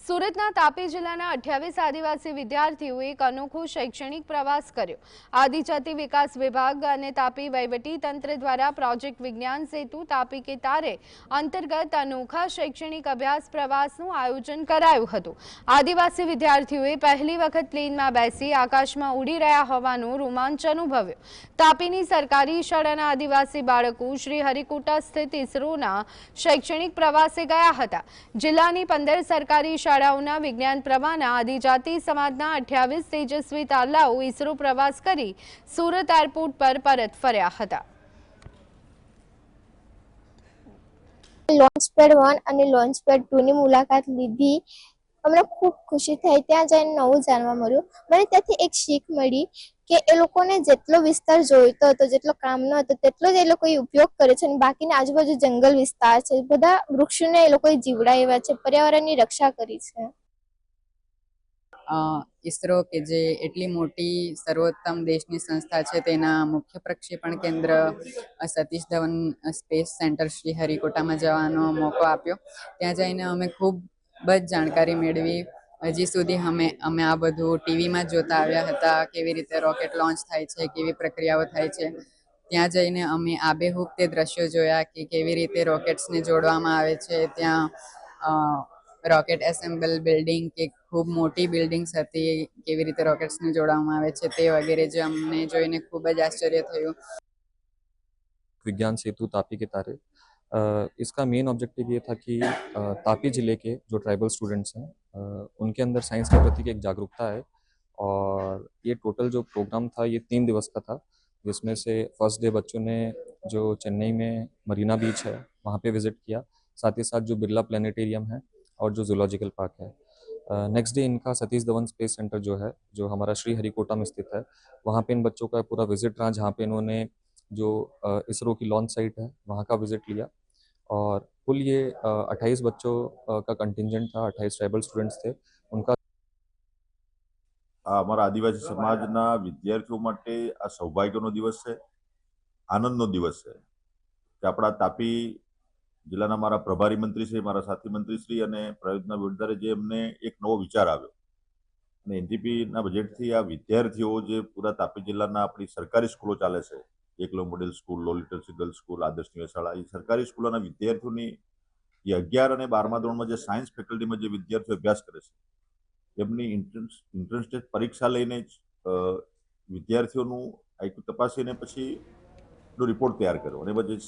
સુરતના તાપી જિલ્લાના 28 આદિવાસી વિદ્યાર્થીઓએ એક અનોખો શૈક્ષણિક પ્રવાસ કર્યો। આદિજાતિ વિકાસ વિભાગ અને તાપી વહીવટી તંત્ર દ્વારા પ્રોજેક્ટ વિજ્ઞાન સેતુ તાપી કે તારે અંતર્ગત અનોખા શૈક્ષણિક અભ્યાસ પ્રવાસનું આયોજન કરાયું હતું। આદિવાસી વિદ્યાર્થીઓએ પહેલી વખત પ્લેનમાં બેસી આકાશમાં ઉડી રહ્યા હોવાનો રોમાંચ અનુભવ્યો। તાપીની સરકારી શાળાના આદિવાસી બાળકો શ્રી હરિકોટા સ્થિત ઇસરોના શૈક્ષણિક પ્રવાસે ગયા હતા। જિલ્લાની 15 સરકારી શાળાઓના વિજ્ઞાન પ્રવાહના આદિજાતિ સમાજના 28 તેજસ્વી તારલાઓ ઇસરો પ્રવાસ કરી સુરત એરપોર્ટ પર પરત ફર્યા હતા। લોન્ચ પેડ 1 અને લોન્ચ પેડ 2 ની મુલાકાત લીધી। અમને ખૂબ ખુશી થઈ। ત્યાં જઈને નવું જાણવા મળ્યું। મને ત્યાંથી એક શીખ મળી કે એ લોકોને જેટલો વિસ્તાર જોઈતો હતો, જેટલો કામનો હતો, તેટલો જ એ લોકોએ ઉપયોગ કરે છે અને બાકીના આજુબાજુ જંગલ વિસ્તાર છે, બધા વૃક્ષોને એ લોકોએ જીવડાવ્યા છે, પર્યાવરણની રક્ષા કરી છે। ઇસરો કે જે એટલી મોટી સર્વોત્તમ દેશની સંસ્થા છે તેના મુખ્ય પ્રક્ષેપણ કેન્દ્ર સતીશ ધવન સ્પેસ સેન્ટર શ્રી હરિકોટામાં જવાનો મોકો આપ્યો। ત્યાં જઈને અમે ખૂબ જ જાણકારી મેળવી। હજી સુધી અમે આ બધું ટીવીમાં જોતા આવ્યા હતા, કેવી રીતે રોકેટ લોન્ચ થાય છે, કેવી પ્રક્રિયાઓ થાય છે। ત્યાં જઈને અમે આબેહૂબ તે દ્રશ્યો જોયા કે કેવી રીતે રોકેટ્સને જોડવામાં આવે છે। ત્યાં રોકેટ એસેમ્બલ બિલ્ડિંગ કે ખૂબ મોટી બિલ્ડિંગ્સ હતી, કેવી રીતે રોકેટ્સને જોડવામાં આવે છે તે વગેરે જે અમને જોઈને ખૂબ જ આશ્ચર્ય થયું। विज्ञान सेतु तापी के तारे इसका मेन ऑब्जेक्टिव ये था कि तापी ज़िले के जो ट्राइबल स्टूडेंट्स हैं उनके अंदर साइंस के प्रति एक जागरूकता है। और ये टोटल जो प्रोग्राम था ये 3 दिवस का था, जिसमें से फर्स्ट डे बच्चों ने जो चेन्नई में मरीना बीच है वहाँ पे विज़िट किया, साथ ही साथ जो बिरला प्लानिटेरियम है और जो जूलॉजिकल पार्क है। नेक्स्ट डे इनका सतीश धवन स्पेस सेंटर जो है, जो हमारा श्री हरिकोटा में स्थित है, वहाँ पे इन बच्चों का पूरा विजिट रहा, जहाँ पे इन्होंने जो इसरो की लॉन्च साइट है वहाँ का विजिट लिया। और कुल ये 28 बच्चों का कंटिजेंट था, 28 ट्राइबल स्टूडेंट्स थे। उनका અમારા આદિવાસી સમાજના વિદ્યાર્થીઓ માટે આ સૌભાગ્યનો દિવસ છે, આનંદનો દિવસ છે કે આપણા તાપી જિલ્લાના મારા પ્રભારી મંત્રી શ્રી, મારા સાથી મંત્રી શ્રી અને પ્રયોજના વડોદરે જે એમને એક નવો વિચાર આવ્યો અને એનટીપીના બજેટથી આ વિદ્યાર્થીઓ જે પૂરા તાપી જિલ્લાના આપણી સરકારી સ્કૂલો ચાલે છે, એકલો મોડેલ સ્કૂલ, લો લિટરસી ગર્લ્સ સ્કૂલ, આદર્શ નિવાસી શાળા, એ સરકારી સ્કૂલોના વિદ્યાર્થીઓની જે 11 અને 12મા ધોરણમાં જે સાયન્સ ફેકલ્ટીમાં જે વિદ્યાર્થીઓ અભ્યાસ કરે છે એમની એન્ટ્રન્સ ટેસ્ટ પરીક્ષા લઈને જ વિદ્યાર્થીઓનું આઈક્યુ તપાસીને પછી રિપોર્ટ તૈયાર કર્યો અને પછી